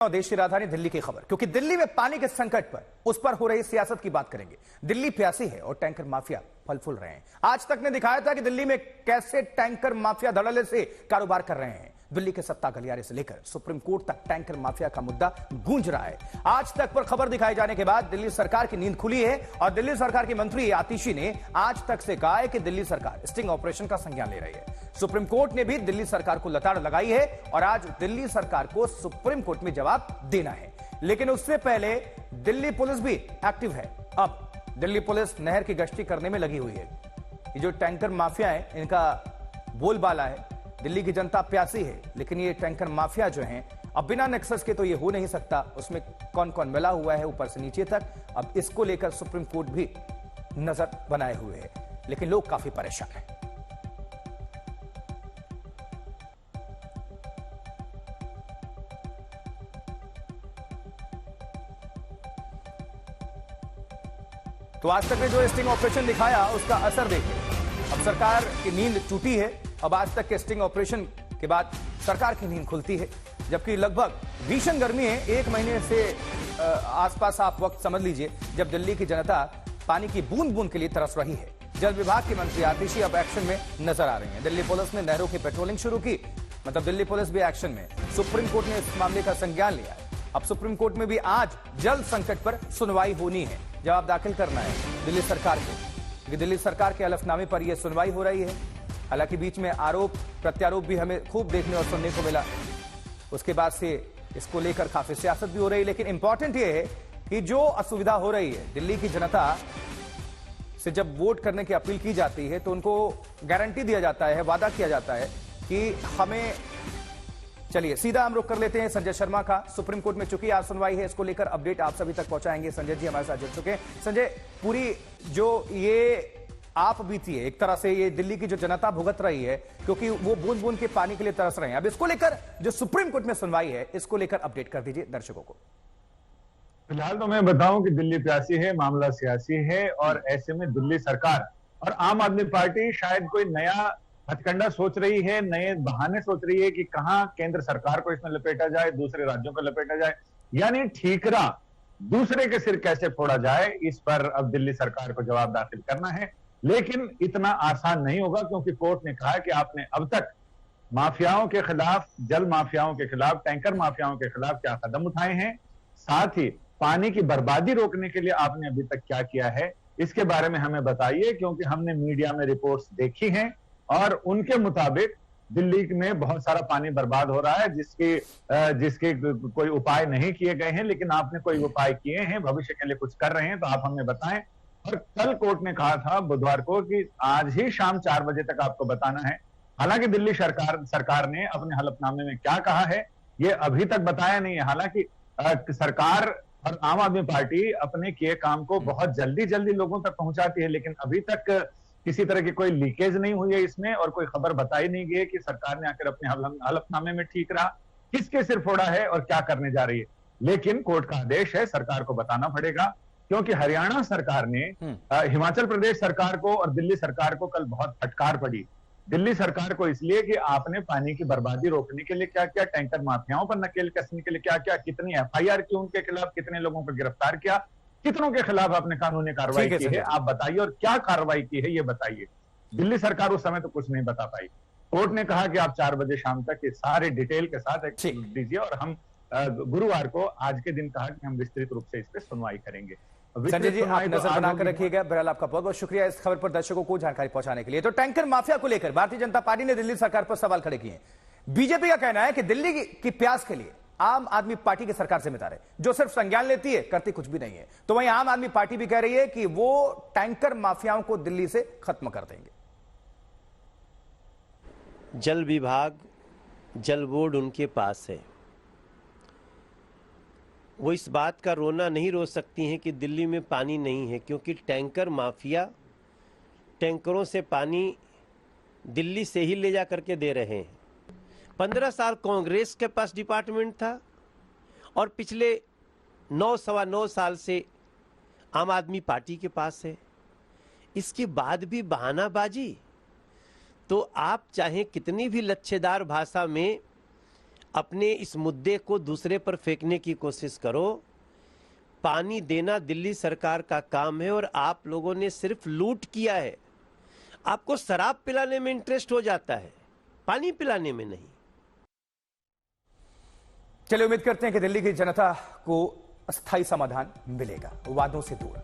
और देश की राजधानी दिल्ली की खबर, क्योंकि दिल्ली में पानी के संकट पर उस पर हो रही सियासत की बात करेंगे। दिल्ली प्यासी है और टैंकर माफिया फल फूल रहे हैं। आज तक ने दिखाया था कि दिल्ली में कैसे टैंकर माफिया धड़ल्ले से कारोबार कर रहे हैं। दिल्ली के सत्ता गलियारे से लेकर सुप्रीम कोर्ट तक टैंकर माफिया का मुद्दा गूंज रहा है। आज तक पर खबर दिखाए जाने के बाद दिल्ली सरकार की नींद खुली है और दिल्ली सरकार की मंत्री आतिशी ने आज तक से कहा है कि दिल्ली सरकार स्टिंग ऑपरेशन का संज्ञान ले रही है। सुप्रीम कोर्ट ने भी दिल्ली सरकार को लताड़ लगाई है और आज दिल्ली सरकार को सुप्रीम कोर्ट में जवाब देना है। लेकिन उससे पहले दिल्ली पुलिस भी एक्टिव है। अब दिल्ली पुलिस नहर की गश्ती करने में लगी हुई है। ये जो टैंकर माफिया है, इनका बोलबाला है दिल्ली की जनता प्यासी है, लेकिन ये टैंकर माफिया जो हैं अब बिना नेक्सस के तो ये हो नहीं सकता। उसमें कौन कौन मिला हुआ है ऊपर से नीचे तक, अब इसको लेकर सुप्रीम कोर्ट भी नजर बनाए हुए है, लेकिन लोग काफी परेशान हैं। तो आज तक ने जो स्टिंग ऑपरेशन दिखाया उसका असर देखिए। अब सरकार की नींद टूटी है। अब आज तक के स्टिंग ऑपरेशन के बाद सरकार की नींद खुलती है, जबकि लगभग भीषण गर्मी है। एक महीने से आसपास आप वक्त समझ लीजिए जब दिल्ली की जनता पानी की बूंद बूंद के लिए तरस रही है। जल विभाग की मंत्री आतिशी अब एक्शन में नजर आ रही हैं। दिल्ली पुलिस ने नहरों की पेट्रोलिंग शुरू की, मतलब दिल्ली पुलिस भी एक्शन में। सुप्रीम कोर्ट ने इस मामले का संज्ञान लिया है। अब सुप्रीम कोर्ट में भी आज जल संकट पर सुनवाई होनी है, जवाब दाखिल करना है दिल्ली सरकार को, क्योंकि दिल्ली सरकार के हलफनामे पर यह सुनवाई हो रही है। हालांकि बीच में आरोप प्रत्यारोप भी हमें खूब देखने और सुनने को मिला, उसके बाद से इसको लेकर काफी सियासत भी हो रही है। लेकिन इंपॉर्टेंट यह है कि जो असुविधा हो रही है, दिल्ली की जनता से जब वोट करने की अपील की जाती है तो उनको गारंटी दिया जाता है, वादा किया जाता है कि हमें। चलिए सीधा हम रुख कर लेते हैं संजय शर्मा का। सुप्रीम कोर्ट में चुकी आज सुनवाई है, इसको लेकर अपडेट आप सभी तक पहुंचाएंगे। संजय जी हमारे साथ जुड़ चुके हैं। संजय, पूरी जो ये आप बीती है, एक तरह से ये दिल्ली की जो जनता भुगत रही है, क्योंकि वो बूंद बूंद के पानी के लिए तरस रहे हैं। अब इसको लेकर जो सुप्रीम कोर्ट में सुनवाई है, इसको लेकर अपडेट कर दीजिए दर्शकों को। फिलहाल तो मैं बताऊं कि दिल्ली प्यासी है, मामला सियासी है और ऐसे में दिल्ली सरकार और आम आदमी पार्टी शायद कोई नया हथकंडा सोच रही है, नए बहाने सोच रही है कि कहां केंद्र सरकार को इसमें लपेटा जाए, दूसरे राज्यों को लपेटा जाए, यानी ठीकरा दूसरे के सिर कैसे फोड़ा जाए। इस पर अब दिल्ली सरकार को जवाब दाखिल करना है, लेकिन इतना आसान नहीं होगा, क्योंकि कोर्ट ने कहा कि आपने अब तक माफियाओं के खिलाफ, जल माफियाओं के खिलाफ, टैंकर माफियाओं के खिलाफ क्या कदम उठाए हैं, साथ ही पानी की बर्बादी रोकने के लिए आपने अभी तक क्या किया है, इसके बारे में हमें बताइए। क्योंकि हमने मीडिया में रिपोर्ट्स देखी हैं और उनके मुताबिक दिल्ली में बहुत सारा पानी बर्बाद हो रहा है, जिसके कोई उपाय नहीं किए गए हैं, लेकिन आपने कोई उपाय किए हैं, भविष्य के लिए कुछ कर रहे हैं, तो आप हमें बताएं। और कल कोर्ट ने कहा था बुधवार को कि आज ही शाम 4 बजे तक आपको बताना है। हालांकि दिल्ली सरकार ने अपने हलफनामे में क्या कहा है ये अभी तक बताया नहीं है। हालांकि सरकार और आम आदमी पार्टी अपने किए काम को बहुत जल्दी जल्दी लोगों तक पहुंचाती है, लेकिन अभी तक किसी तरह की कोई लीकेज नहीं हुई है इसमें, और कोई खबर बताई नहीं गई कि सरकार ने आकर अपने हलफनामे में ठीक रहा, किसके सिर फोड़ा है और क्या करने जा रही है। लेकिन कोर्ट का आदेश है, सरकार को बताना पड़ेगा, क्योंकि हरियाणा सरकार ने हिमाचल प्रदेश सरकार को और दिल्ली सरकार को कल बहुत फटकार पड़ी। दिल्ली सरकार को इसलिए कि आपने पानी की बर्बादी रोकने के लिए क्या किया, टैंकर माफियाओं पर नकेल कसने के लिए क्या किया, कितनी एफआईआर की उनके खिलाफ, कितने लोगों को गिरफ्तार किया, कितनों के खिलाफ आपने कानूनी कार्रवाई की है, आप बताइए, और क्या कार्रवाई की है ये बताइए। दिल्ली सरकार उस समय तो कुछ नहीं बता पाई। कोर्ट ने कहा कि आप 4 बजे शाम तक ये सारे डिटेल के साथ दीजिए, और हम गुरुवार को आज के दिन कहा कि हम विस्तृत रूप से इस पर सुनवाई करेंगे। संजय जी, आप नजर बनाकर रखिएगा। बहरहाल आपका बहुत बहुत शुक्रिया इस खबर पर दर्शकों को जानकारी पहुंचाने के लिए। तो टैंकर माफिया को लेकर भारतीय जनता पार्टी ने दिल्ली सरकार पर सवाल खड़े किए हैं। बीजेपी का कहना है कि दिल्ली की प्यास के लिए आम आदमी पार्टी की सरकार जिम्मेदार है, जो सिर्फ संज्ञान लेती है, करती कुछ भी नहीं है। तो वहीं आम आदमी पार्टी भी कह रही है कि वो टैंकर माफियाओं को दिल्ली से खत्म कर देंगे। जल विभाग, जल बोर्ड उनके पास है, वो इस बात का रोना नहीं रो सकती हैं कि दिल्ली में पानी नहीं है, क्योंकि टैंकर माफिया टैंकरों से पानी दिल्ली से ही ले जा करके दे रहे हैं। 15 साल कांग्रेस के पास डिपार्टमेंट था और पिछले 9-9.25 साल से आम आदमी पार्टी के पास है। इसके बाद भी बहानाबाजी, तो आप चाहे कितनी भी लच्छेदार भाषा में अपने इस मुद्दे को दूसरे पर फेंकने की कोशिश करो। पानी देना दिल्ली सरकार का काम है और आप लोगों ने सिर्फ लूट किया है। आपको शराब पिलाने में इंटरेस्ट हो जाता है, पानी पिलाने में नहीं। चलिए उम्मीद करते हैं कि दिल्ली की जनता को अस्थायी समाधान मिलेगा, वादों से दूर।